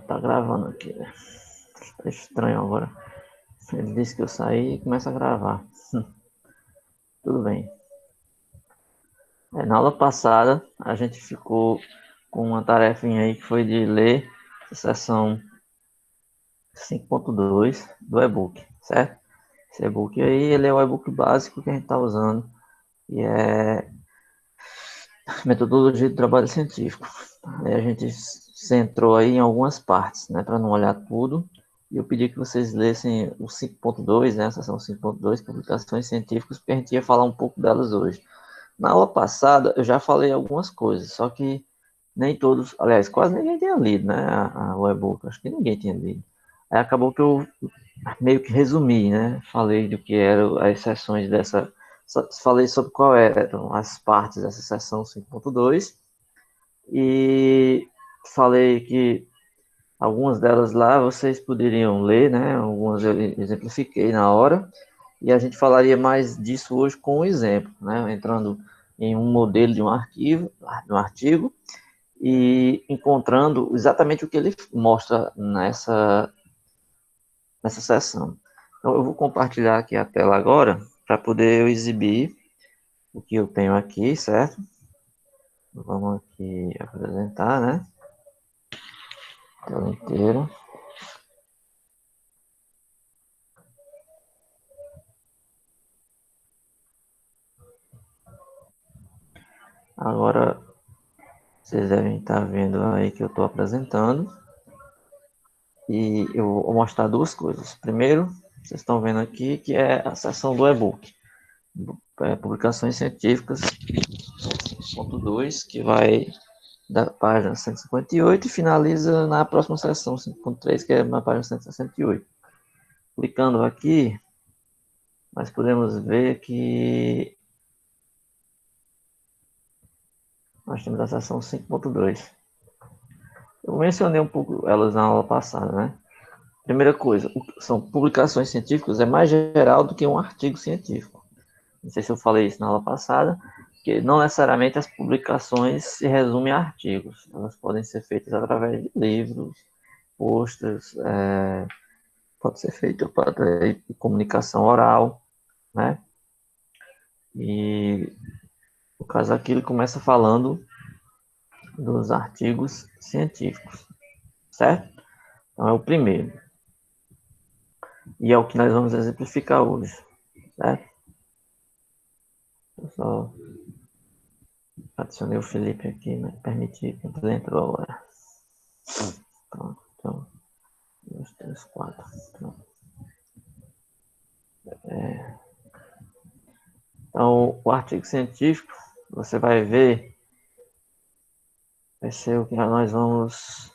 Tá gravando aqui, né? Tá estranho agora. Ele disse que eu saí e começa a gravar. Tudo bem. Na aula passada, a gente ficou com uma tarefinha aí que foi de ler a seção 5.2 do e-book, certo? Esse e-book aí, ele é o e-book básico que a gente está usando, e é metodologia de trabalho científico. Aí a gente centrou aí em algumas partes, né, para não olhar tudo. E eu pedi que vocês lessem o 5.2, né, a seção 5.2, publicações científicas, porque a gente ia falar um pouco delas hoje. Na aula passada, eu já falei algumas coisas, só que nem todos, aliás, quase ninguém tinha lido, né, o e-book, acho que ninguém tinha lido. Aí acabou que eu meio que resumi, né, falei do que eram as seções dessa, falei sobre qual eram as partes dessa seção 5.2 e falei que algumas delas lá vocês poderiam ler, né, algumas eu exemplifiquei na hora, e a gente falaria mais disso hoje com um exemplo, né, entrando em um modelo de de um artigo, e encontrando exatamente o que ele mostra nessa sessão. Então, eu vou compartilhar aqui a tela agora, para poder eu exibir o que eu tenho aqui, certo? Vamos aqui apresentar, né? A tela inteira. Agora, vocês devem estar vendo aí que eu estou apresentando. E eu vou mostrar duas coisas. Primeiro, vocês estão vendo aqui que é a seção do e-book. Publicações científicas, ponto 2, que vai da página 158 e finaliza na próxima seção, 5.3, que é na página 168. Clicando aqui, nós podemos ver que nós temos a seção 5.2. Eu mencionei um pouco elas na aula passada, né? Primeira coisa, são publicações científicas, é mais geral do que um artigo científico. Não sei se eu falei isso na aula passada, que não necessariamente as publicações se resumem a artigos. Elas podem ser feitas através de livros, posters, pode ser feito para comunicação oral, né? E no caso aqui ele começa falando dos artigos científicos, certo? Então é o primeiro. E é o que nós vamos exemplificar hoje, certo? Eu só adicionei o Felipe aqui, mas permiti que ele entrou agora. Pronto, então, 2, 3, 4. Pronto. Então, o artigo científico, você vai ver, vai ser o que nós vamos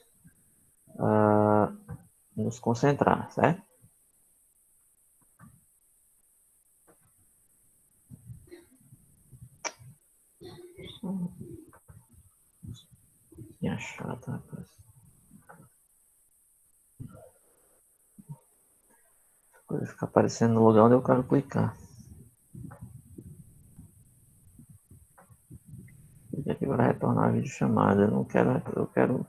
nos concentrar, certo? Minha chata, rapaz. A coisa fica aparecendo no lugar onde eu quero clicar. E aqui vai retornar a videochamada. Eu quero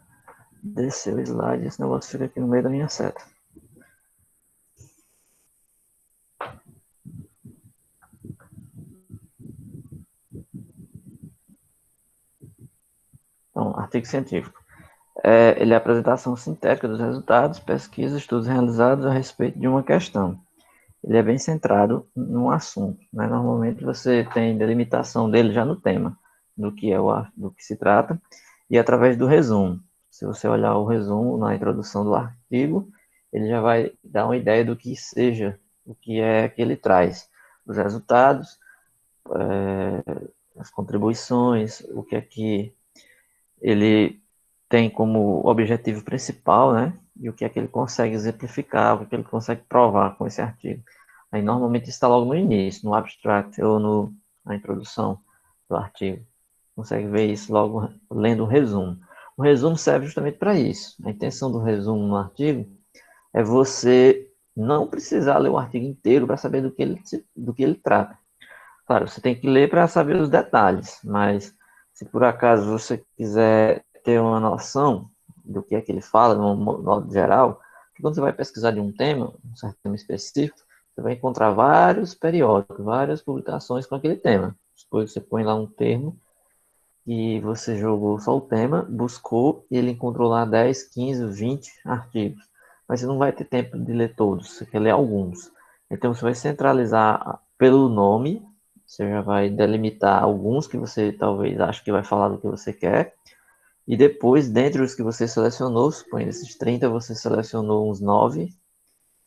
descer o slide, esse negócio fica aqui no meio da minha seta. Então, artigo científico. Ele é a apresentação sintética dos resultados, pesquisas, estudos realizados a respeito de uma questão. Ele é bem centrado num assunto, né? Normalmente você tem delimitação dele já no tema, do que do que se trata, e através do resumo. Se você olhar o resumo na introdução do artigo, ele já vai dar uma ideia do que seja, o que é que ele traz, os resultados, as contribuições, o que é que ele tem como objetivo principal, né? E o que é que ele consegue exemplificar, o que é que ele consegue provar com esse artigo. Aí normalmente está logo no início, no abstract ou na introdução do artigo. Consegue ver isso logo lendo o resumo. O resumo serve justamente para isso. A intenção do resumo no artigo é você não precisar ler o artigo inteiro para saber do que ele trata. Claro, você tem que ler para saber os detalhes, mas se por acaso você quiser ter uma noção, do que é que ele fala, de um modo geral, que quando você vai pesquisar de um tema, um certo tema específico, você vai encontrar vários periódicos, várias publicações com aquele tema. Depois você põe lá um termo e você jogou só o tema, buscou e ele encontrou lá 10, 15, 20 artigos. Mas você não vai ter tempo de ler todos, você quer ler alguns. Então você vai centralizar pelo nome, você já vai delimitar alguns que você talvez ache que vai falar do que você quer. E depois, dentre os que você selecionou, suponha esses 30, você selecionou uns 9.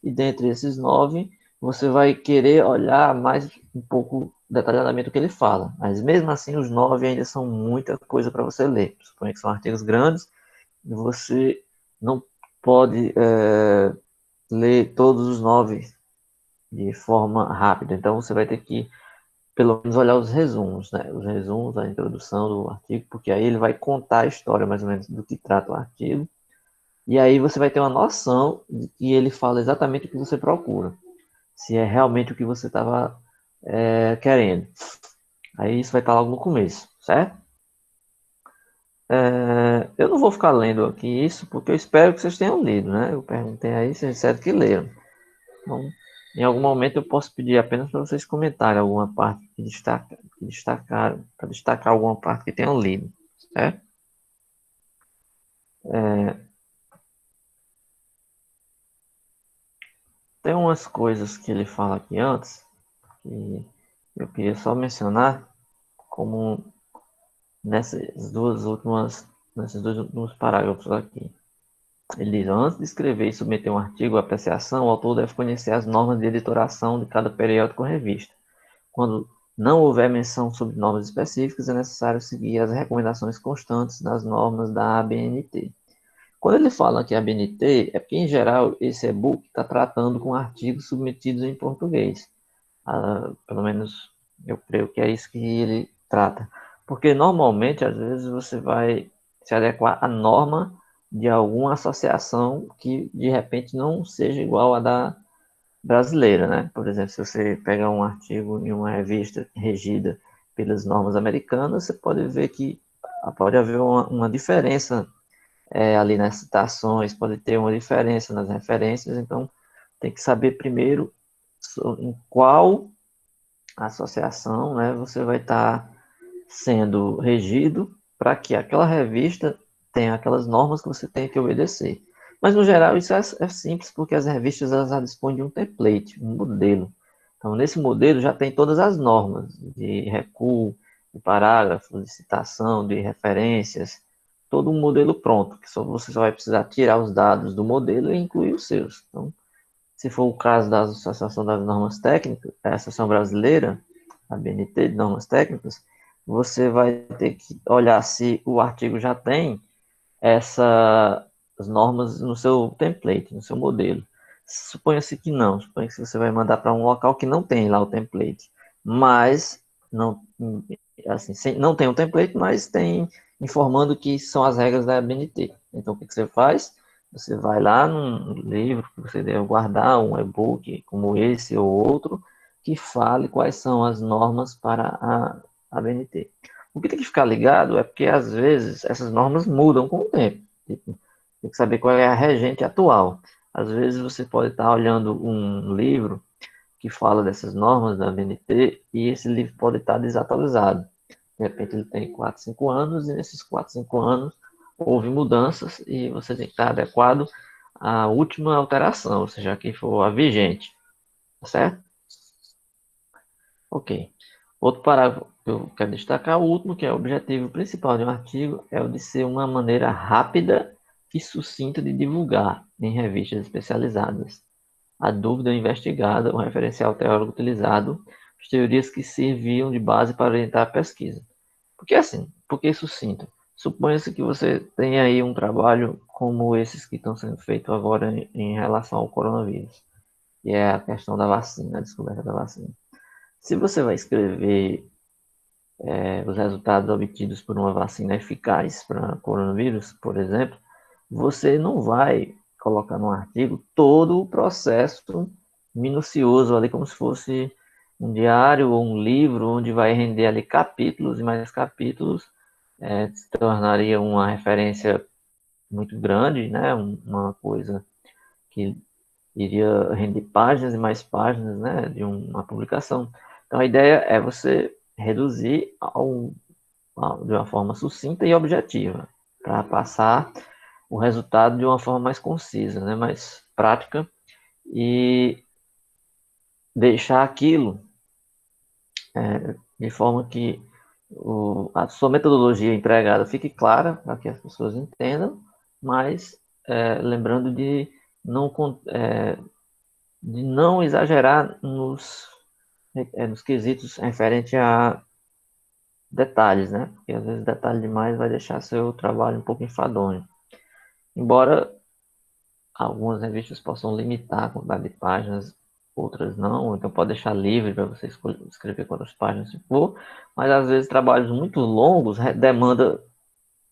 E dentre esses 9, você vai querer olhar mais um pouco detalhadamente o que ele fala. Mas mesmo assim, os 9 ainda são muita coisa para você ler. Suponha que são artigos grandes e você não pode ler todos os 9 de forma rápida. Então, você vai ter que, pelo menos, olhar os resumos, né? Os resumos, a introdução do artigo, porque aí ele vai contar a história, mais ou menos, do que trata o artigo. E aí você vai ter uma noção de que ele fala exatamente o que você procura. Se é realmente o que você estava querendo. Aí isso vai estar logo no começo, certo? Eu não vou ficar lendo aqui isso, porque eu espero que vocês tenham lido, né? Eu perguntei aí, vocês disseram que leram. Então, em algum momento eu posso pedir apenas para vocês comentarem alguma parte que destacaram, para destacar alguma parte que tenham lido, certo? Tem umas coisas que ele fala aqui antes, que eu queria só mencionar, como nesses dois últimos parágrafos aqui. Ele diz: antes de escrever e submeter um artigo à apreciação, o autor deve conhecer as normas de editoração de cada periódico ou revista. Quando não houver menção sobre normas específicas, é necessário seguir as recomendações constantes das normas da ABNT. Quando ele fala que a ABNT, é porque, em geral, esse e-book está tratando com artigos submetidos em português. Pelo menos eu creio que é isso que ele trata. Porque normalmente, às vezes, você vai se adequar à norma de alguma associação que de repente não seja igual à da brasileira, né? Por exemplo, se você pegar um artigo em uma revista regida pelas normas americanas, você pode ver que pode haver uma diferença ali nas citações, pode ter uma diferença nas referências, então tem que saber primeiro em qual associação, né, você vai estar sendo regido para que aquela revista tenha aquelas normas que você tem que obedecer. Mas, no geral, isso é simples, porque as revistas elas já dispõem de um template, um modelo. Então, nesse modelo já tem todas as normas de recuo, de parágrafos, de citação, de referências, todo um modelo pronto, que você só vai precisar tirar os dados do modelo e incluir os seus. Então, se for o caso da Associação das Normas Técnicas, a Associação Brasileira, a BNT de Normas Técnicas, você vai ter que olhar se o artigo já tem essas normas no seu template, no seu modelo. Suponha-se que não, suponha-se que você vai mandar para um local que não tem lá o template, mas não, assim, não tem o template, mas tem informando que são as regras da BNT. Então, o que você faz? Você vai lá num livro que você deve guardar, um e-book como esse ou outro, que fale quais são as normas para a BNT. O que tem que ficar ligado é porque, às vezes, essas normas mudam com o tempo. Tipo, tem que saber qual é a regente atual. Às vezes, você pode estar olhando um livro que fala dessas normas da BNT e esse livro pode estar desatualizado. De repente, ele tem 4, 5 anos e nesses 4, 5 anos houve mudanças e você tem que estar adequado à última alteração, ou seja, que for a vigente. Certo? Ok. Outro parágrafo que eu quero destacar, o último, que é o objetivo principal de um artigo, é o de ser uma maneira rápida e sucinta de divulgar em revistas especializadas. A dúvida investigada, o referencial teórico utilizado, as teorias que serviam de base para orientar a pesquisa. Porque assim, porque sucinto? Suponha-se que você tem aí um trabalho como esses que estão sendo feitos agora em relação ao coronavírus, que é a questão da vacina, a descoberta da vacina. Se você vai escrever os resultados obtidos por uma vacina eficaz para coronavírus, por exemplo, você não vai colocar no artigo todo o processo minucioso ali, como se fosse um diário ou um livro, onde vai render ali capítulos e mais capítulos, se tornaria uma referência muito grande, né? Uma coisa que iria render páginas e mais páginas, né? De uma publicação. Então, a ideia é você reduzir de uma forma sucinta e objetiva, para passar o resultado de uma forma mais concisa, né? Mais prática, e deixar aquilo de forma que a sua metodologia empregada fique clara para que as pessoas entendam, mas lembrando de não exagerar nos quesitos referente a detalhes, né? Porque às vezes detalhe demais vai deixar seu trabalho um pouco enfadonho. Embora algumas revistas possam limitar a quantidade de páginas, outras não, então pode deixar livre para você escrever quantas páginas for, mas às vezes trabalhos muito longos demandam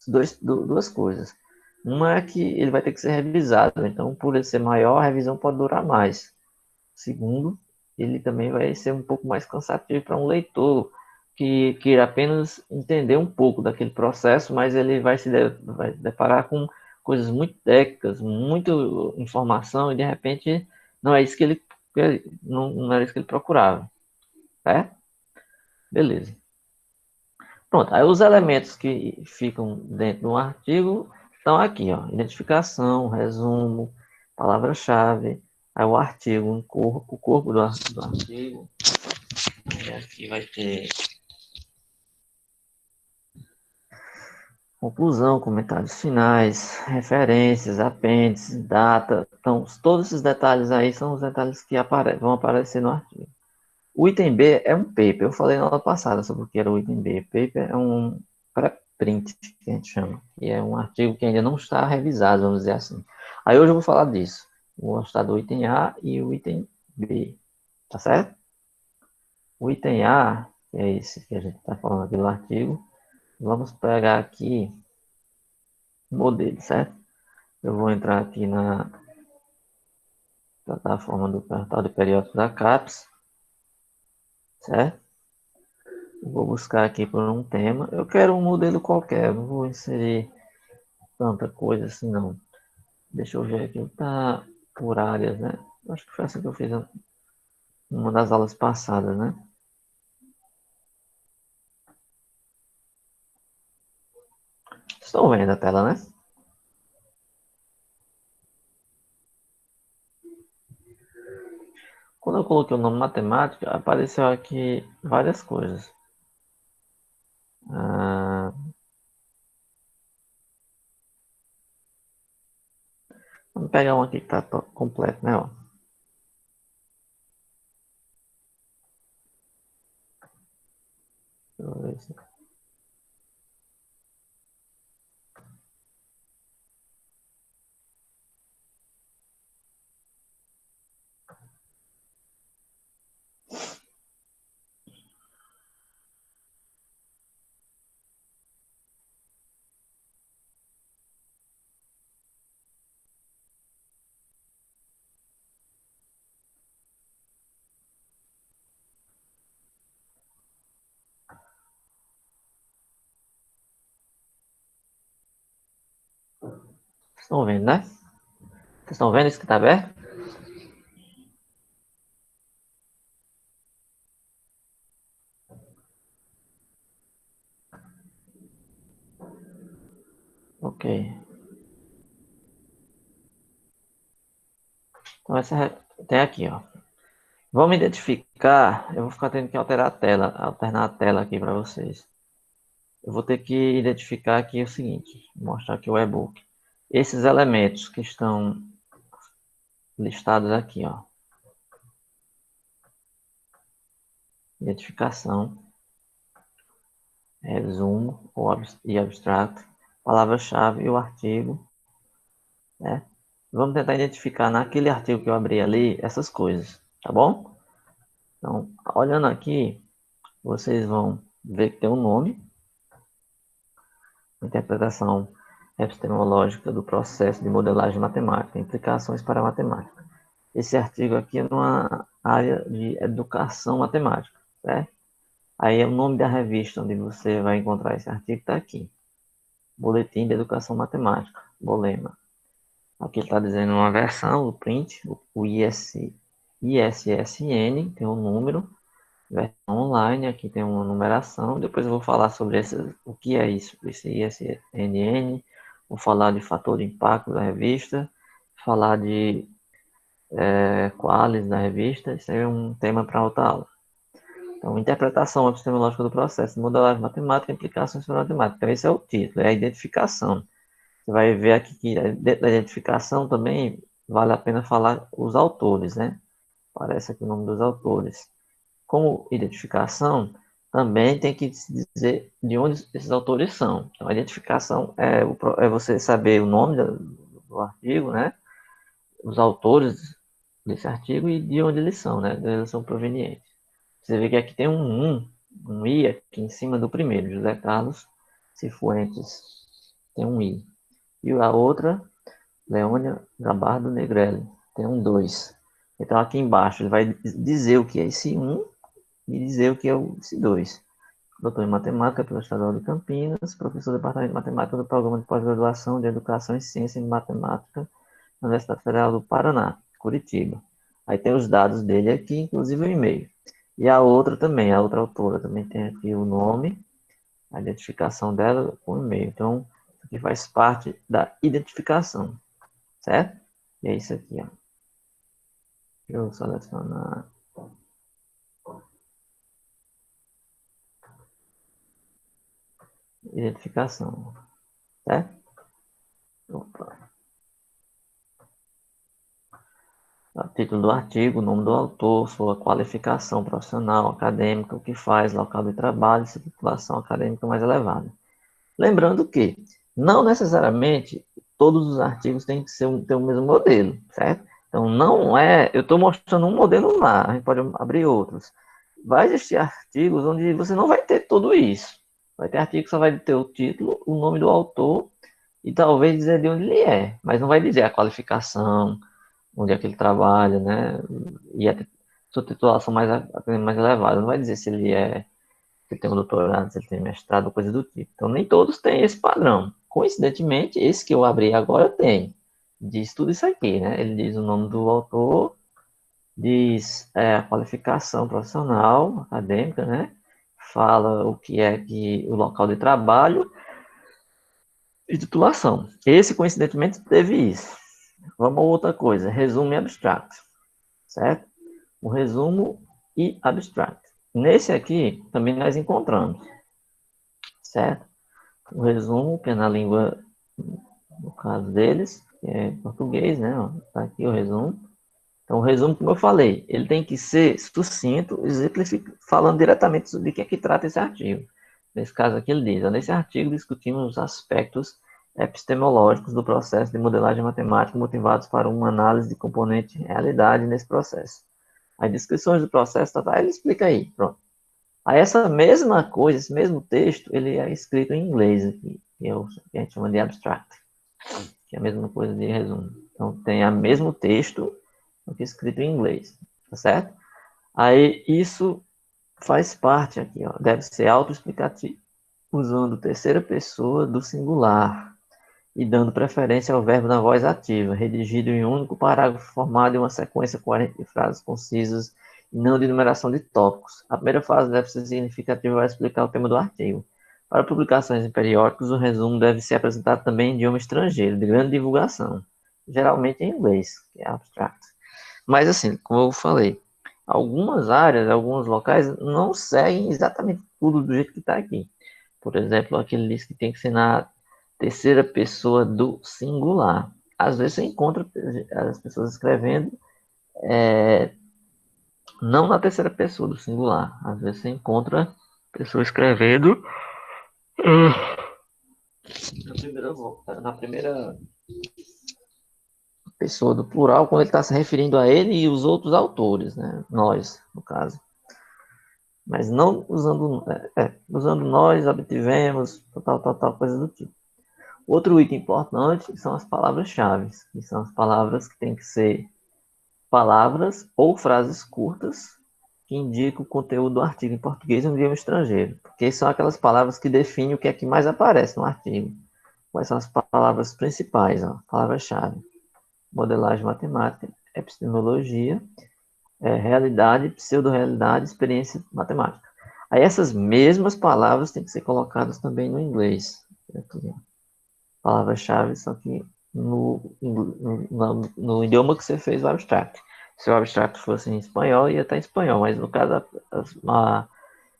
duas coisas. Uma é que ele vai ter que ser revisado, então por ele ser maior, a revisão pode durar mais. Segundo, ele também vai ser um pouco mais cansativo para um leitor que queira apenas entender um pouco daquele processo, mas ele vai deparar com coisas muito técnicas, muita informação, e de repente não é isso que ele não era isso que ele procurava, né? Beleza. Pronto, aí os elementos que ficam dentro do artigo estão aqui, ó, identificação, resumo, palavra-chave, aí o artigo, o corpo do artigo, aí aqui vai ter conclusão, comentários finais, referências, apêndices, data. Então, todos esses detalhes aí são os detalhes que vão aparecer no artigo. O item B é um paper. Eu falei na aula passada sobre o que era o item B. Paper é um pré-print, que a gente chama. E é um artigo que ainda não está revisado, vamos dizer assim. Aí hoje eu vou falar disso. Vou mostrar do item A e o item B. Tá certo? O item A, que é esse que a gente está falando aqui do artigo, vamos pegar aqui o modelo, certo? Eu vou entrar aqui na plataforma do portal de periódicos da CAPES, certo? Vou buscar aqui por um tema. Eu quero um modelo qualquer, não vou inserir tanta coisa assim, não. Deixa eu ver aqui, tá por áreas, né? Acho que foi assim que eu fiz uma das aulas passadas, né? Estão vendo a tela, né? Quando eu coloquei o nome matemática, apareceu aqui várias coisas. Vamos pegar um aqui que está completo, né? Ó. Deixa eu ver se... Estão vendo, né? Vocês estão vendo isso que está aberto? Ok. Então, tem aqui, ó. Vamos identificar. Eu vou ficar tendo que alternar a tela aqui para vocês. Eu vou ter que identificar aqui o seguinte: mostrar aqui o e-book. Esses elementos que estão listados aqui, ó. Identificação, resumo e abstrato, palavra-chave e o artigo, né? Vamos tentar identificar naquele artigo que eu abri ali essas coisas, tá bom? Então, olhando aqui, vocês vão ver que tem um nome, interpretação epistemológica do processo de modelagem matemática, implicações para a matemática. Esse artigo aqui é numa área de educação matemática, certo? Aí o nome da revista onde você vai encontrar esse artigo está aqui. Boletim de Educação Matemática, Bolema. Aqui está dizendo uma versão, o print, o ISSN, tem um número, versão online, aqui tem uma numeração. Depois eu vou falar sobre o que é isso, esse ISNN, vou falar de fator de impacto da revista, falar de qualis da revista, isso é um tema para outra aula. Então, interpretação epistemológica do processo, modelagem matemática, implicações sobre matemática. Então, esse é o título, é a identificação. Você vai ver aqui que dentro da identificação também vale a pena falar os autores, né? Aparece aqui o nome dos autores. Como identificação, também tem que dizer de onde esses autores são. Então, a identificação é você saber o nome do artigo, né? Os autores desse artigo e de onde eles são, né? De onde eles são provenientes. Você vê que aqui tem um I aqui em cima do primeiro, José Carlos Cifuentes. Tem um I. E a outra, Leônia Gabardo Negrelli, tem um 2. Então aqui embaixo ele vai dizer o que é esse 1 e dizer o que é esse 2. Doutor em Matemática pela Estadual de Campinas, professor do Departamento de Matemática do Programa de Pós-Graduação de Educação e Ciência em Matemática na Universidade Federal do Paraná, Curitiba. Aí tem os dados dele aqui, inclusive o e-mail. E a outra também, a outra autora, também tem aqui o nome, a identificação dela com o e-mail. Então, isso aqui faz parte da identificação, certo? E é isso aqui, ó. Deixa eu selecionar. Identificação, certo? Opa. O título do artigo, o nome do autor, sua qualificação profissional, acadêmica, o que faz, local de trabalho, sua titulação acadêmica mais elevada. Lembrando que, não necessariamente, todos os artigos têm que ter o mesmo modelo, certo? Então, não é... Eu estou mostrando um modelo lá, a gente pode abrir outros. Vai existir artigos onde você não vai ter tudo isso. Vai ter artigo que só vai ter o título, o nome do autor e talvez dizer de onde ele é, mas não vai dizer a qualificação, onde é que ele trabalha, né? E a sua titulação mais elevada. Não vai dizer se ele tem um doutorado, se ele tem mestrado, coisa do tipo. Então, nem todos têm esse padrão. Coincidentemente, esse que eu abri agora tem. Diz tudo isso aqui, né? Ele diz o nome do autor, diz a qualificação profissional, acadêmica, né? Fala o que é o local de trabalho e titulação. Esse, coincidentemente, teve isso. Vamos a outra coisa, resumo e abstract, certo? O resumo e abstract. Nesse aqui, também nós encontramos, certo? O resumo, que é na língua, no caso deles, que é português, né? Tá aqui o resumo. Então, o resumo, como eu falei, ele tem que ser sucinto, falando diretamente sobre o que é que trata esse artigo. Nesse caso aqui, ele diz, nesse artigo discutimos os aspectos epistemológicos do processo de modelagem matemática motivados para uma análise de componente realidade nesse processo. As descrições do processo, ele explica aí, pronto. Aí essa mesma coisa, esse mesmo texto, ele é escrito em inglês aqui, que a gente chama de abstract, que é a mesma coisa de resumo. Então tem o mesmo texto, aqui escrito em inglês, tá certo? Aí isso faz parte aqui, ó, deve ser autoexplicativo, usando terceira pessoa do singular e dando preferência ao verbo na voz ativa, redigido em um único parágrafo formado em uma sequência coerente de frases concisas e não de numeração de tópicos. A primeira frase deve ser significativa para explicar o tema do artigo. Para publicações em periódicos, o resumo deve ser apresentado também em idioma estrangeiro, de grande divulgação, geralmente em inglês, que é abstract. Mas assim, como eu falei, algumas áreas, alguns locais não seguem exatamente tudo do jeito que está aqui. Por exemplo, aqui ele diz que tem que ser na terceira pessoa do singular. Às vezes você encontra as pessoas escrevendo não na terceira pessoa do singular. Às vezes você encontra pessoas escrevendo na primeira pessoa do plural, quando ele está se referindo a ele e os outros autores, né? Nós, no caso. Mas não usando nós, obtivemos, tal, coisa do tipo. Outro item importante são as palavras-chave, que são as palavras que têm que ser palavras ou frases curtas que indicam o conteúdo do artigo em português e no idioma estrangeiro, porque são aquelas palavras que definem o que é que mais aparece no artigo. quais são as palavras principais, ó, palavras-chave. Modelagem matemática, epistemologia, realidade, pseudo-realidade, experiência matemática. Aí essas mesmas palavras têm que ser colocadas também no inglês. Palavras-chave, só que no idioma que você fez o abstract. Se o abstract fosse em espanhol, ia estar em espanhol, mas no caso, a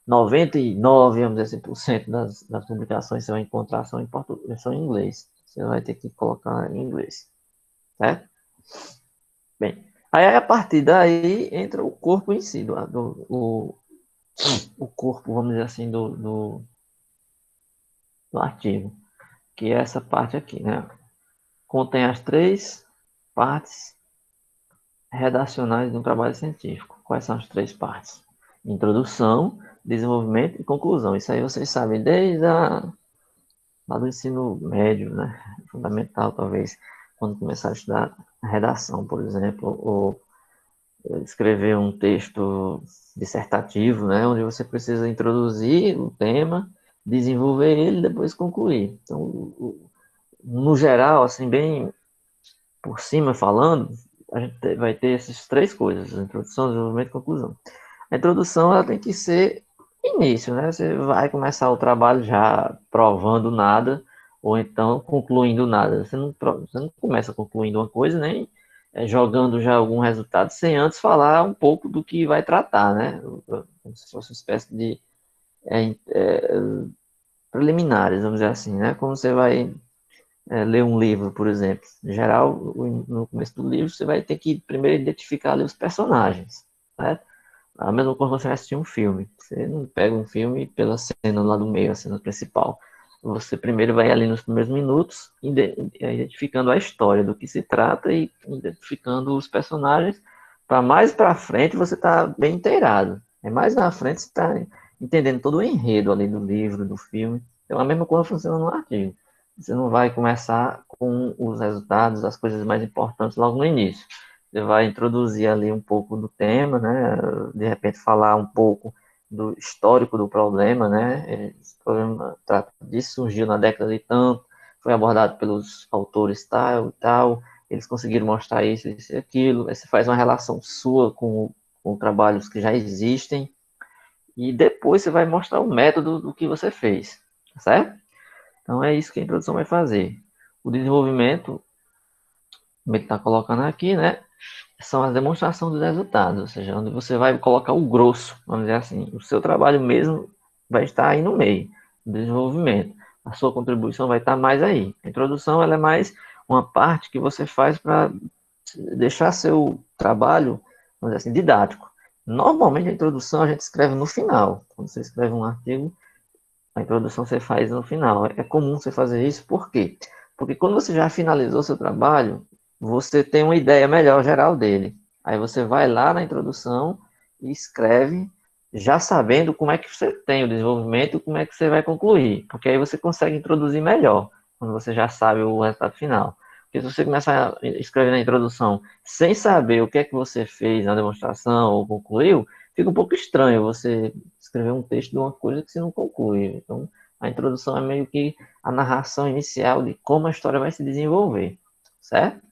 99, vamos dizer assim, por cento das publicações que você vai encontrar são em português, são em inglês. Você vai ter que colocar em inglês, certo? Bem, aí a partir daí entra o corpo em si, o corpo, vamos dizer assim, do artigo, que é essa parte aqui, né? Contém as três partes redacionais de um trabalho científico. Quais são as três partes? Introdução, desenvolvimento e conclusão. Isso aí vocês sabem desde lá do ensino médio, né? Fundamental, talvez, quando começar a estudar redação, por exemplo, ou escrever um texto dissertativo, né? Onde você precisa introduzir o tema, desenvolver ele e depois concluir. Então, no geral, assim, bem por cima falando, a gente vai ter essas três coisas: introdução, desenvolvimento e conclusão. A introdução ela tem que ser início, né? Você vai começar o trabalho já provando nada, ou então concluindo nada. Você não começa concluindo uma coisa, nem jogando já algum resultado, sem antes falar um pouco do que vai tratar, né? Como se fosse uma espécie de preliminares, vamos dizer assim, né? Como você vai ler um livro, por exemplo. Em geral, no começo do livro, você vai ter que primeiro identificar ali os personagens, né? A mesma coisa você vai assistir um filme. Você não pega um filme pela cena lá do meio, a cena principal. Você primeiro vai ali nos primeiros minutos, identificando a história, do que se trata e identificando os personagens, para mais para frente você estar bem inteirado. É mais na frente você está entendendo todo o enredo ali do livro, do filme. Então a mesma coisa funciona no artigo. Você não vai começar com os resultados, as coisas mais importantes logo no início. Você vai introduzir ali um pouco do tema, né? De repente falar um pouco do histórico do problema, né? Esse problema trata disso, surgiu na década de tanto, foi abordado pelos autores tal e tal, eles conseguiram mostrar isso e aquilo. Aí você faz uma relação sua com trabalhos que já existem e depois você vai mostrar o método do que você fez, certo? Então é isso que a introdução vai fazer. O desenvolvimento, como ele está colocando aqui, né? São as demonstrações dos resultados, ou seja, onde você vai colocar o grosso, vamos dizer assim, o seu trabalho mesmo vai estar aí no meio, do desenvolvimento. A sua contribuição vai estar mais aí. A introdução ela é mais uma parte que você faz para deixar seu trabalho, vamos dizer assim, didático. Normalmente a introdução a gente escreve no final. Quando você escreve um artigo, a introdução você faz no final. É comum você fazer isso, por quê? Porque quando você já finalizou seu trabalho, você tem uma ideia melhor geral dele. Aí você vai lá na introdução e escreve, já sabendo como é que você tem o desenvolvimento e como é que você vai concluir. Porque aí você consegue introduzir melhor, quando você já sabe o resultado final. Porque se você começar a escrever na introdução sem saber o que é que você fez na demonstração ou concluiu, fica um pouco estranho você escrever um texto de uma coisa que você não conclui. Então, a introdução é meio que a narração inicial de como a história vai se desenvolver, certo?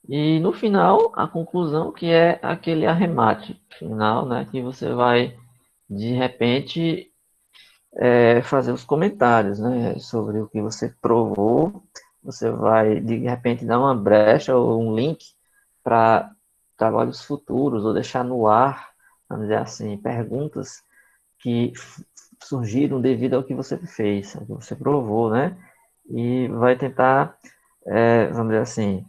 E no final, a conclusão, que é aquele arremate final, né? Que você vai, de repente, fazer os comentários, né? Sobre o que você provou. Você vai, de repente, dar uma brecha ou um link para trabalhos futuros, ou deixar no ar, vamos dizer assim, perguntas que surgiram devido ao que você fez, ao que você provou, né? E vai tentar, vamos dizer assim,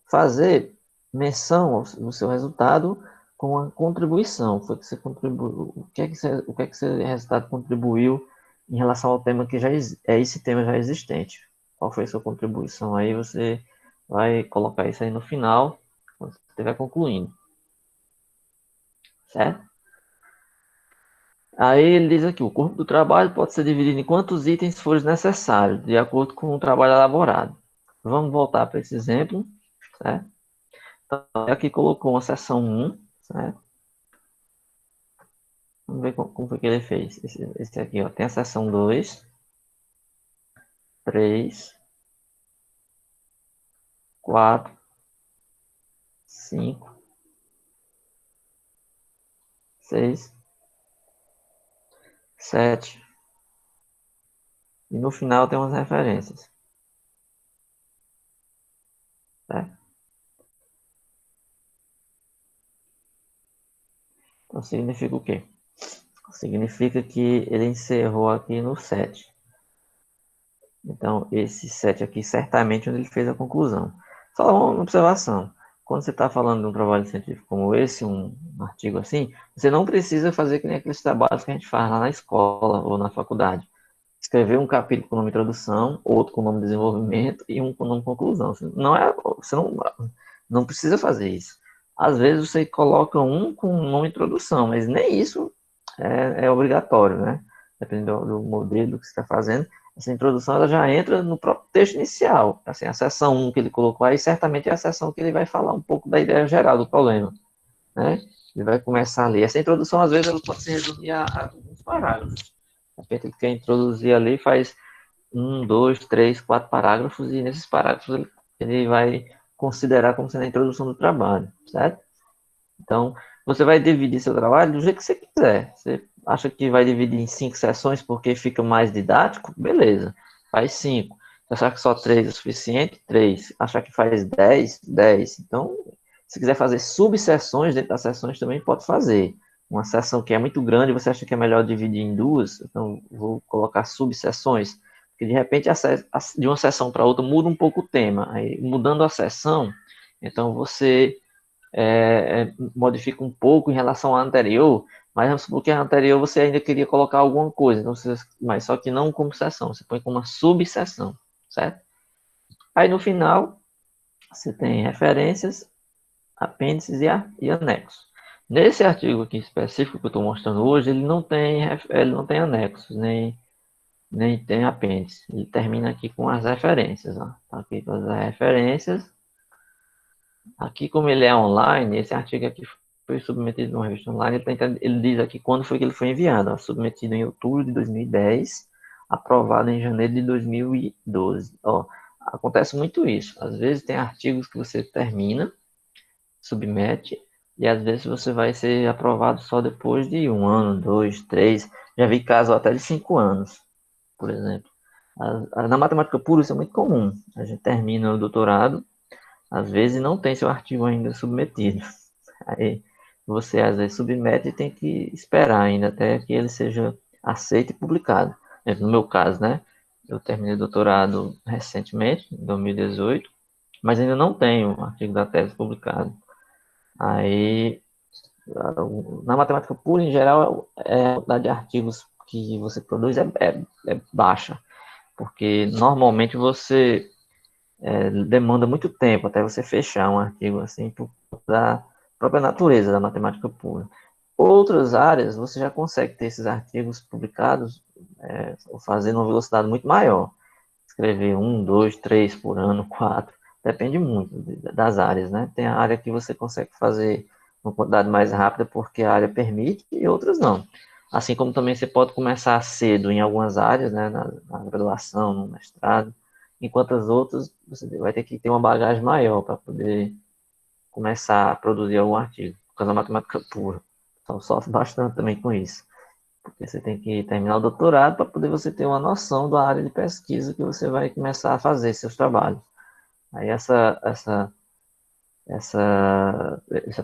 fazer menção no seu resultado com a contribuição. Foi que você contribuiu, o que é que esse resultado contribuiu em relação ao tema que já é esse tema já existente. Qual foi a sua contribuição? Aí você vai colocar isso aí no final, quando você estiver concluindo. Certo? Aí ele diz aqui, o corpo do trabalho pode ser dividido em quantos itens forem necessários, de acordo com o trabalho elaborado. Vamos voltar para esse exemplo, certo? Então, aqui colocou uma seção 1, certo? Vamos ver como foi que ele fez. Esse aqui, ó, tem a seção 2, 3, 4, 5, 6, 7. E no final tem umas referências. Tá? Então significa o quê? Significa que ele encerrou aqui no 7. Então, esse 7 aqui, certamente, onde ele fez a conclusão. Só uma observação. Quando você está falando de um trabalho científico como esse, um artigo assim, você não precisa fazer que nem aqueles trabalhos que a gente faz lá na escola ou na faculdade. Escrever um capítulo com nome introdução, outro com nome desenvolvimento e um com nome conclusão. Você não precisa fazer isso. Às vezes você coloca um com nome introdução, mas nem isso é obrigatório, né? Dependendo do modelo que você está fazendo. Essa introdução ela já entra no próprio texto inicial. Assim, a seção 1 que ele colocou aí, certamente é a seção que ele vai falar um pouco da ideia geral do problema, né? Ele vai começar ali. Essa introdução, às vezes, ela pode se resumir a alguns parágrafos. De repente, ele quer introduzir ali, faz 1, 2, 3, 4 parágrafos, e nesses parágrafos ele vai considerar como sendo a introdução do trabalho, certo? Então, você vai dividir seu trabalho do jeito que você quiser. Você acha que vai dividir em 5 sessões porque fica mais didático? Beleza, faz 5. Se achar que só 3 é o suficiente, 3. Achar que faz 10, 10. Então, se quiser fazer subseções dentro das sessões, também pode fazer. Uma sessão que é muito grande, você acha que é melhor dividir em duas? Então, vou colocar subseções. Porque, de repente, de uma sessão para outra muda um pouco o tema. Aí, mudando a sessão, então você modifica um pouco em relação à anterior, mas vamos supor que a anterior você ainda queria colocar alguma coisa, então mas só que não como seção, você põe como uma subseção, certo? Aí no final, você tem referências, apêndices e anexos. Nesse artigo aqui específico que eu estou mostrando hoje, ele não tem anexos, nem tem apêndice. Ele termina aqui com as referências. Ó. Tá aqui com as referências. Aqui, como ele é online, esse artigo aqui foi submetido a uma revista online, ele diz aqui quando foi que ele foi enviado. Ó, submetido em outubro de 2010, aprovado em janeiro de 2012. Ó, acontece muito isso. Às vezes tem artigos que você termina, submete, e às vezes você vai ser aprovado só depois de 1 ano, 2, 3. Já vi casos até de 5 anos, por exemplo. Na matemática pura isso é muito comum. A gente termina o doutorado, às vezes não tem seu artigo ainda submetido. Aí você às vezes submete e tem que esperar ainda até que ele seja aceito e publicado. No meu caso, né? Eu terminei o doutorado recentemente, em 2018, mas ainda não tenho o artigo da tese publicado. Aí, na matemática pura, em geral, a quantidade de artigos que você produz é baixa, porque normalmente você demanda muito tempo até você fechar um artigo assim, por da própria natureza da matemática pura. Outras áreas, você já consegue ter esses artigos publicados fazendo uma velocidade muito maior. Escrever 1, 2, 3 por ano, 4, depende muito das áreas, né? Tem a área que você consegue fazer uma quantidade mais rápida porque a área permite e outras não. Assim como também você pode começar cedo em algumas áreas, né? Na graduação, no mestrado, enquanto as outras você vai ter que ter uma bagagem maior para poder começar a produzir algum artigo, por causa da matemática pura. Então, sofre bastante também com isso, porque você tem que terminar o doutorado para poder você ter uma noção da área de pesquisa que você vai começar a fazer seus trabalhos. Aí essa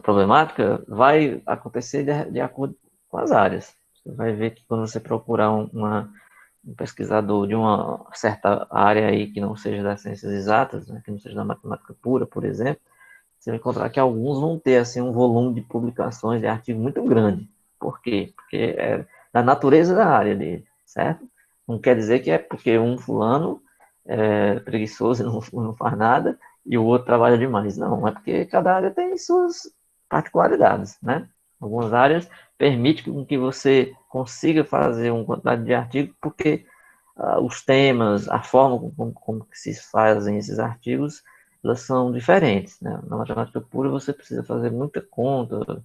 problemática vai acontecer de acordo com as áreas. Você vai ver que quando você procurar um pesquisador de uma certa área aí que não seja das ciências exatas, né, que não seja da matemática pura, por exemplo, você vai encontrar que alguns vão ter assim um volume de publicações de artigo muito grande. Por quê? Porque é da natureza da área dele, certo? Não quer dizer que é porque um fulano é preguiçoso e não faz nada e o outro trabalha demais. Não, é porque cada área tem suas particularidades, né? Algumas áreas permitem que você consiga fazer uma quantidade de artigos porque os temas, a forma como que se fazem esses artigos, elas são diferentes, né? Na matemática pura você precisa fazer muita conta,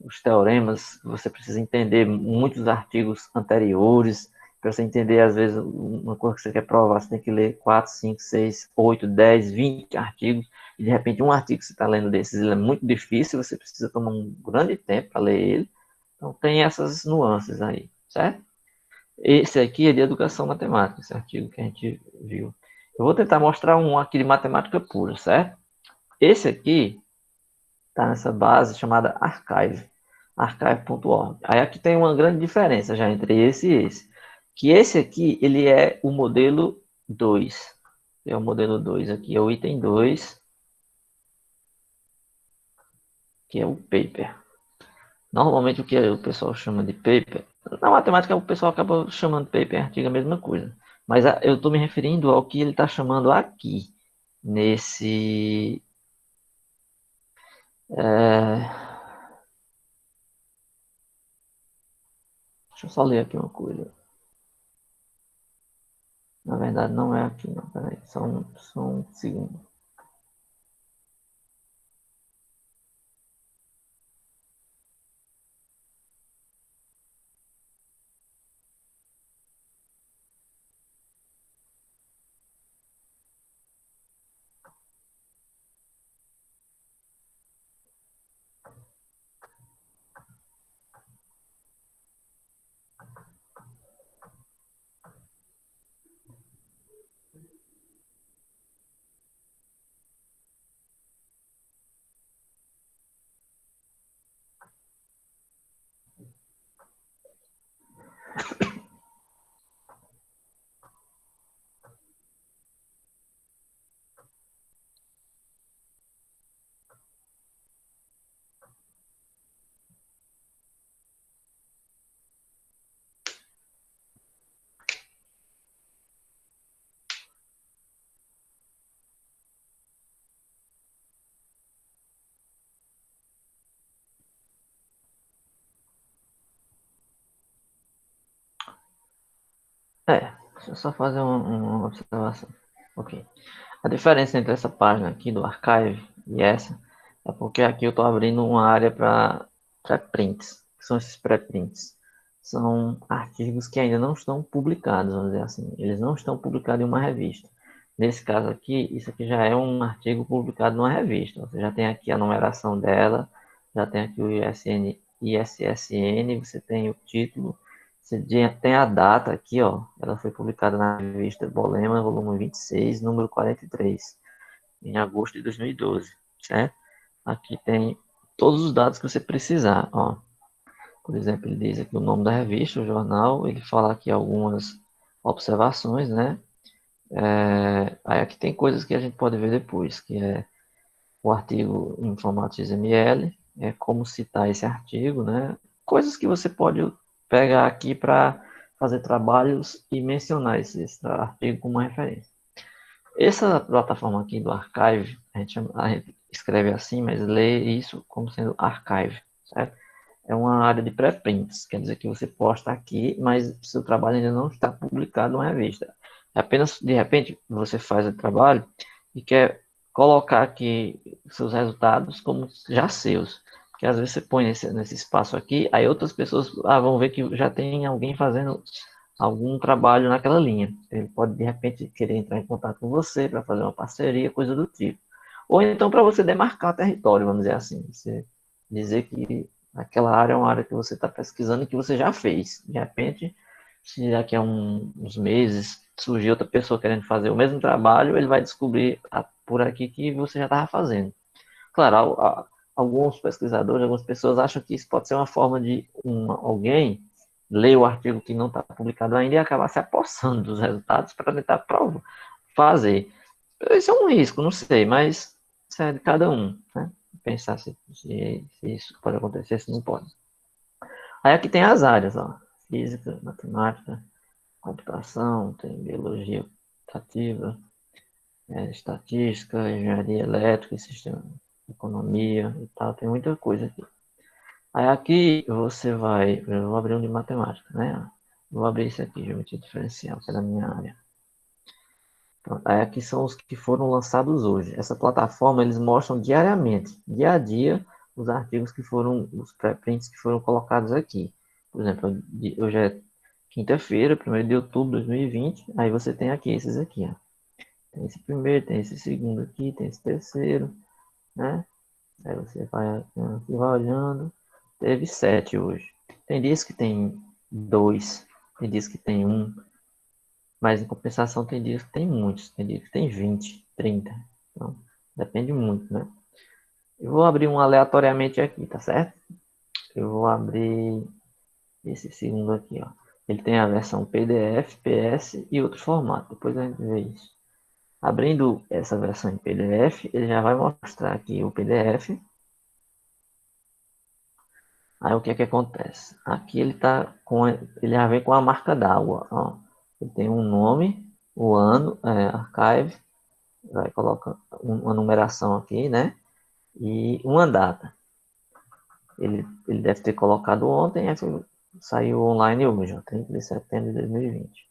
os teoremas, você precisa entender muitos artigos anteriores, para você entender, às vezes, uma coisa que você quer provar, você tem que ler 4, 5, 6, 8, 10, 20 artigos, e de repente um artigo que você está lendo desses ele é muito difícil, você precisa tomar um grande tempo para ler ele. Então tem essas nuances aí, certo? Esse aqui é de educação matemática, esse artigo que a gente viu. Eu vou tentar mostrar um aqui de matemática pura, certo? Esse aqui está nessa base chamada Archive, archive.org. Aí aqui tem uma grande diferença já entre esse e esse. Que esse aqui, ele é o modelo 2. É o modelo 2 aqui, é o item 2, que é o paper. Normalmente o que o pessoal chama de paper, na matemática o pessoal acaba chamando de paper artigo a mesma coisa. Mas eu estou me referindo ao que ele está chamando aqui, nesse... Deixa eu só ler aqui uma coisa. Na verdade não é aqui não, peraí, só um segundo. Deixa eu só fazer uma observação. Ok. A diferença entre essa página aqui do Archive e essa é porque aqui eu estou abrindo uma área para pré-prints. Que são esses pré-prints? São artigos que ainda não estão publicados, vamos dizer assim. Eles não estão publicados em uma revista. Nesse caso aqui, isso aqui já é um artigo publicado numa revista. Você já tem aqui a numeração dela, já tem aqui o ISSN, você tem o título, você tem a data aqui, ó. Ela foi publicada na revista Bolema, volume 26, número 43, em agosto de 2012, certo? Aqui tem todos os dados que você precisar, ó. Por exemplo, ele diz aqui o nome da revista, o jornal, ele fala aqui algumas observações, né? Aí aqui tem coisas que a gente pode ver depois, que é o artigo em formato XML, como citar esse artigo, né? Coisas que você pode pegar aqui para fazer trabalhos e mencionar esse artigo como uma referência. Essa plataforma aqui do Archive, a gente escreve assim, mas lê isso como sendo Archive, certo? É uma área de pré-prints, quer dizer que você posta aqui, mas seu trabalho ainda não está publicado numa revista. É apenas, de repente, você faz o trabalho e quer colocar aqui seus resultados como já seus. Porque às vezes você põe nesse espaço aqui, aí outras pessoas vão ver que já tem alguém fazendo algum trabalho naquela linha. Ele pode, de repente, querer entrar em contato com você para fazer uma parceria, coisa do tipo. Ou então para você demarcar o território, vamos dizer assim. Você dizer que aquela área é uma área que você está pesquisando e que você já fez. De repente, se daqui a uns meses surgir outra pessoa querendo fazer o mesmo trabalho, ele vai descobrir por aqui que você já estava fazendo. Claro, alguns pesquisadores, algumas pessoas acham que isso pode ser uma forma de alguém ler o artigo que não está publicado ainda e acabar se apossando dos resultados para tentar fazer. Isso é um risco, não sei, mas isso é de cada um, né? Pensar se isso pode acontecer, se não pode. Aí aqui tem as áreas, ó. Física, matemática, computação, tem biologia ativa, estatística, engenharia elétrica, sistema, economia e tal, tem muita coisa aqui. Aí aqui você vai, eu vou abrir um de matemática, né? Vou abrir esse aqui, geometria diferencial, que é da minha área. Pronto, aí aqui são os que foram lançados hoje. Essa plataforma eles mostram diariamente, dia a dia, os artigos que foram, os pré-prints que foram colocados aqui. Por exemplo, hoje é quinta-feira, 1º de outubro de 2020, aí você tem aqui esses aqui, ó. Tem esse primeiro, tem esse segundo aqui, tem esse terceiro, né? Aí você vai olhando. Teve 7 hoje. Tem dias que tem 2, tem dias que tem 1, mas em compensação tem dias que tem muitos, tem dias que tem 20, 30. Então, depende muito, né? Eu vou abrir um aleatoriamente aqui, tá certo? Eu vou abrir esse segundo aqui, ó. Ele tem a versão PDF, PS e outro formato. Depois a gente vê isso. Abrindo essa versão em PDF, ele já vai mostrar aqui o PDF. Aí o que é que acontece? Aqui ele tá com, ele já vem com a marca d'água, ó. Ele tem um nome, o ano, archive, vai colocar uma numeração aqui, né? E uma data. Ele deve ter colocado ontem, saiu online hoje, ó, 30 de setembro de 2020.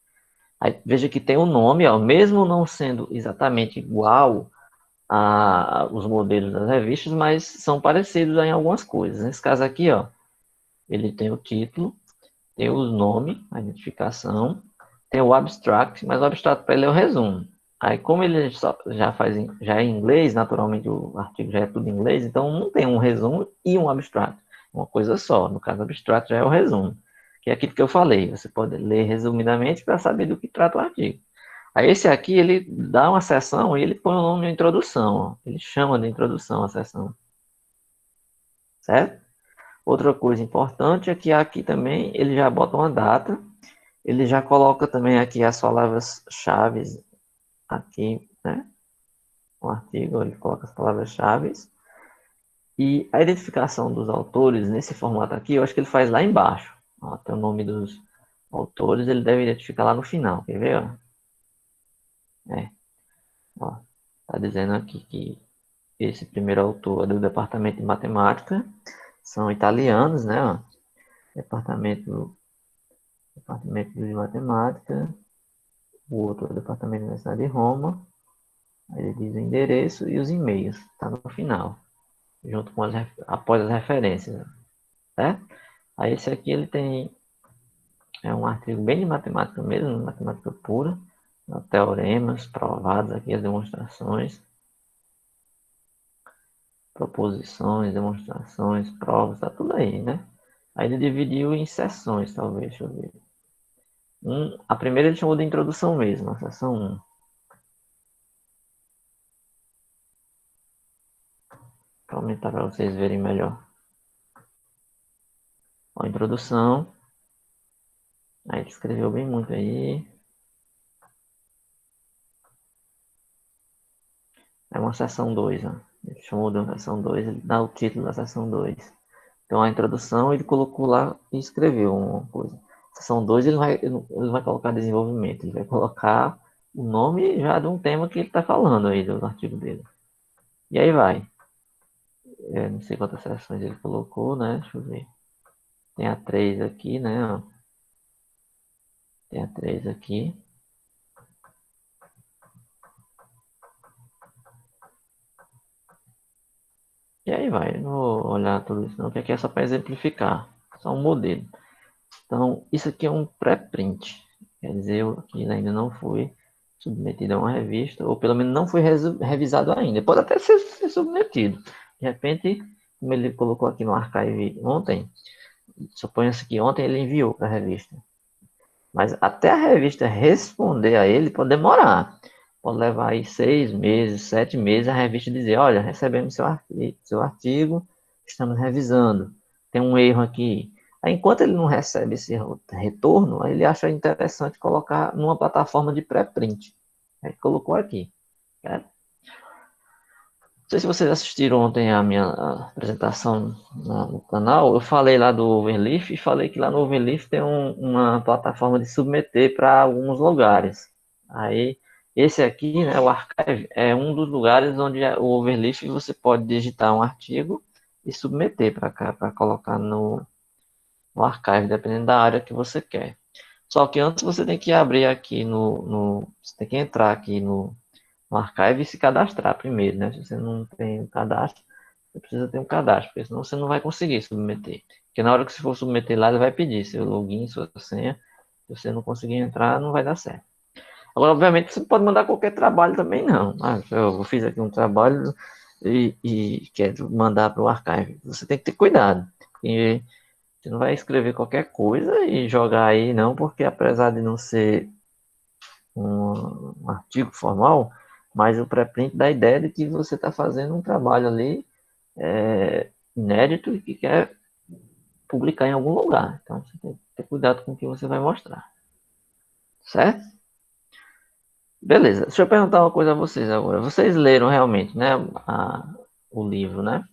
Aí veja que tem um nome, ó, mesmo não sendo exatamente igual a os modelos das revistas, mas são parecidos em algumas coisas. Nesse caso aqui, ó, ele tem o título, tem o nome, a identificação, tem o abstract, mas o abstract para ele é o resumo. Aí, como ele já é em inglês, naturalmente o artigo já é tudo em inglês, então não tem um resumo e um abstract, uma coisa só. No caso, o abstract já é o resumo, que é aquilo que eu falei. Você pode ler resumidamente para saber do que trata o artigo. Aí esse aqui, ele dá uma seção e ele põe o nome de introdução, ó. Ele chama de introdução a seção, certo? Outra coisa importante é que aqui também ele já bota uma data, ele já coloca também aqui as palavras-chave aqui, né? O artigo, ele coloca as palavras-chave. E a identificação dos autores nesse formato aqui, eu acho que ele faz lá embaixo. Ó, tem o nome dos autores, ele deve identificar lá no final. Quer ver? Ó, tá dizendo aqui que esse primeiro autor é do departamento de matemática, são italianos, né? Ó, departamento de matemática, o outro é o departamento da Universidade de Roma. Aí ele diz o endereço e os e-mails, tá no final, junto com após as referências, certo? Aí esse aqui ele tem, é um artigo bem de matemática mesmo, matemática pura, teoremas provados aqui, as demonstrações, proposições, demonstrações, provas, tá tudo aí, né? Aí ele dividiu em sessões, talvez, deixa eu ver. A primeira ele chamou de introdução mesmo, a sessão 1. Para aumentar para vocês verem melhor. Ó, introdução. Aí ele escreveu bem muito aí. É uma sessão 2, ó. Ele chamou de uma sessão 2, ele dá o título da sessão 2. Então a introdução ele colocou lá e escreveu uma coisa. Sessão 2 ele vai colocar desenvolvimento, ele vai colocar o nome já de um tema que ele está falando aí do artigo dele. E aí vai. Não sei quantas sessões ele colocou, né? Deixa eu ver. Tem a 3 aqui, né? Ó. Tem a 3 aqui. E aí vai. Eu não vou olhar tudo isso não, porque aqui é só para exemplificar. Só um modelo. Então, isso aqui é um pré-print. Quer dizer, que ainda não foi submetido a uma revista, ou pelo menos não foi revisado ainda. Pode até ser submetido. De repente, como ele colocou aqui no archive ontem, suponha-se que ontem ele enviou para a revista. Mas até a revista responder a ele pode demorar. Pode levar aí 6 meses, 7 meses, a revista dizer, olha, recebemos seu artigo, estamos revisando. Tem um erro aqui. Aí, enquanto ele não recebe esse retorno, ele acha interessante colocar numa plataforma de pré-print. Aí colocou aqui. Certo? Não sei se vocês assistiram ontem a minha apresentação no canal, eu falei lá do Overleaf e falei que lá no Overleaf tem uma plataforma de submeter para alguns lugares. Aí, esse aqui, né, o Archive, é um dos lugares onde o Overleaf você pode digitar um artigo e submeter para cá, para colocar no Archive, dependendo da área que você quer. Só que antes você tem que abrir aqui você tem que entrar aqui no Archive e se cadastrar primeiro, né? Se você não tem cadastro, você precisa ter um cadastro, porque senão você não vai conseguir submeter. Porque na hora que você for submeter lá, ele vai pedir seu login, sua senha. Se você não conseguir entrar, não vai dar certo. Agora, obviamente, você pode mandar qualquer trabalho também, não. Ah, eu fiz aqui um trabalho e quero mandar para o archive. Você tem que ter cuidado. Porque você não vai escrever qualquer coisa e jogar aí, não, porque apesar de não ser um artigo formal, mas o pré-print dá a ideia de que você está fazendo um trabalho ali inédito e que quer publicar em algum lugar. Então, você tem que ter cuidado com o que você vai mostrar. Certo? Beleza. Deixa eu perguntar uma coisa a vocês agora. Vocês leram realmente, né, o livro, né?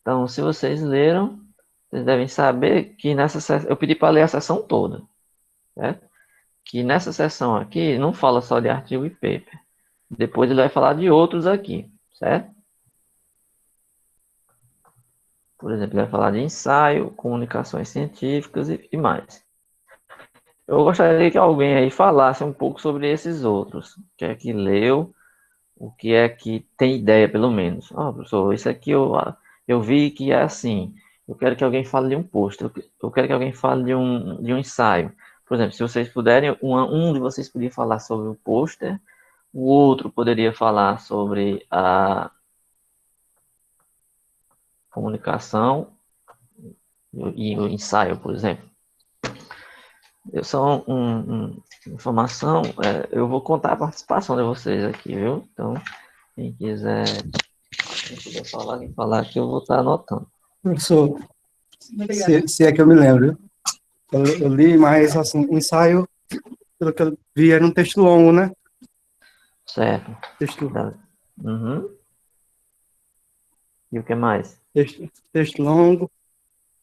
Então, se vocês leram, vocês devem saber que nessa sessão, eu pedi para ler a sessão toda, certo? Que nessa sessão aqui não fala só de artigo e paper. Depois ele vai falar de outros aqui, certo? Por exemplo, ele vai falar de ensaio, comunicações científicas e mais. Eu gostaria que alguém aí falasse um pouco sobre esses outros. O que é que leu, o que é que tem ideia, pelo menos. Professor, isso aqui eu vi que é assim. Eu quero que alguém fale de um pôster. Eu quero que alguém fale de um ensaio. Por exemplo, se vocês puderem, um de vocês poderia falar sobre o pôster, o outro poderia falar sobre a comunicação e o ensaio, por exemplo. Eu só informação, eu vou contar a participação de vocês aqui, viu? Então, quem quiser falar que eu vou estar anotando. Professor, se é que eu me lembro, eu li, mas assim, ensaio, pelo que eu vi, era um texto longo, né? Certo. Texto, Uhum. E o que mais? texto longo,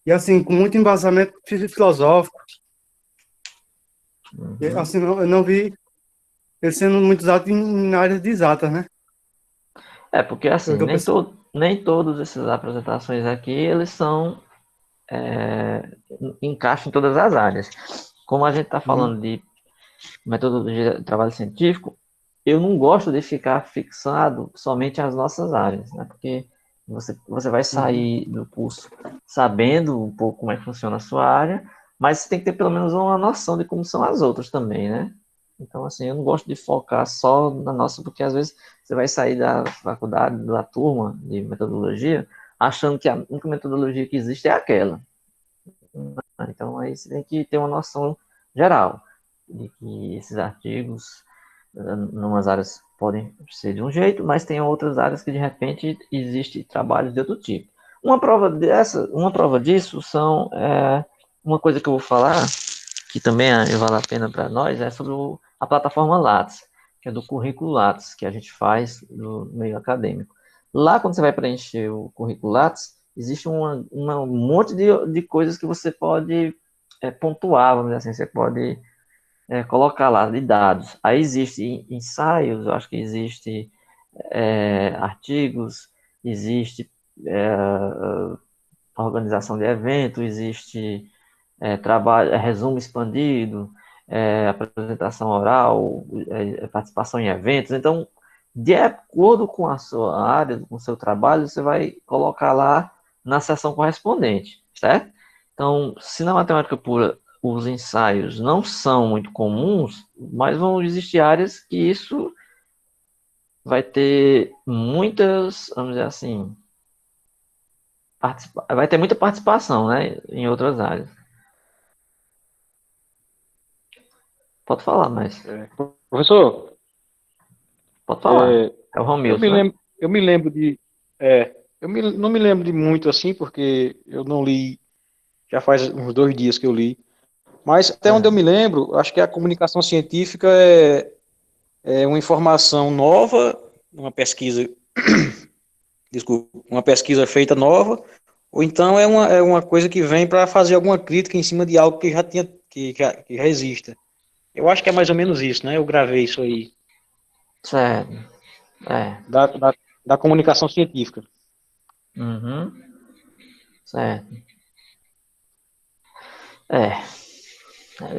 e assim, com muito embasamento filosófico. Uhum. E, assim, eu não vi ele sendo muito usado em áreas de exatas, né? Porque assim, Eu pensei, nem todas essas apresentações aqui, eles são encaixam em todas as áreas. Como a gente está falando de metodologia de trabalho científico, eu não gosto de ficar fixado somente às nossas áreas, né? Porque você vai sair do curso sabendo um pouco como é que funciona a sua área, mas você tem que ter pelo menos uma noção de como são as outras também, né? Então, assim, eu não gosto de focar só na nossa, porque às vezes você vai sair da faculdade, da turma de metodologia, achando que a única metodologia que existe é aquela. Então, aí você tem que ter uma noção geral de que esses artigos, em umas áreas podem ser de um jeito, mas tem outras áreas que de repente existe trabalho de outro tipo. Uma prova disso são uma coisa que eu vou falar, que também vale a pena para nós, é sobre a plataforma Lattes, que é do currículo Lattes, que a gente faz no meio acadêmico. Lá, quando você vai preencher o currículo Lattes, existe um monte de coisas que você pode pontuar, vamos dizer assim, você pode colocar lá de dados. Aí existe ensaios, eu acho que existe artigos, existe organização de evento, existe trabalho, resumo expandido, apresentação oral, participação em eventos. Então, de acordo com a sua área, com o seu trabalho, você vai colocar lá na seção correspondente, certo? Então, se na matemática pura os ensaios não são muito comuns, mas vão existir áreas que isso vai ter muitas, vamos dizer assim, vai ter muita participação, né, em outras áreas. Pode falar, mas Professor, pode falar. É o eu me Romilson, né? lembro, não me lembro de muito assim, porque eu não li, já faz uns 2 dias que eu li. Mas até onde eu me lembro, acho que a comunicação científica é uma informação nova, uma pesquisa, desculpa, uma pesquisa feita nova, ou então é uma coisa que vem para fazer alguma crítica em cima de algo que já tinha, que já exista. Eu acho que é mais ou menos isso, né? Eu gravei isso aí, Certo. É. da comunicação científica. Uhum. Certo. É.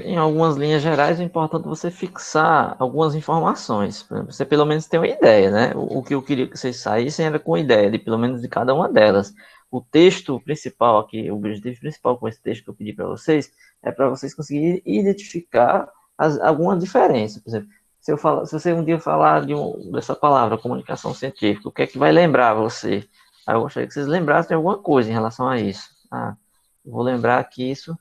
Em algumas linhas gerais, é importante você fixar algumas informações. Pra você pelo menos ter uma ideia, né? O que eu queria que vocês saíssem era com a ideia de pelo menos de cada uma delas. O texto principal aqui, o objetivo principal com esse texto que eu pedi para vocês, é para vocês conseguirem identificar alguma diferença. Por exemplo, se você um dia falar dessa palavra, comunicação científica, o que é que vai lembrar você? Aí eu gostaria que vocês lembrassem de alguma coisa em relação a isso. Vou lembrar que isso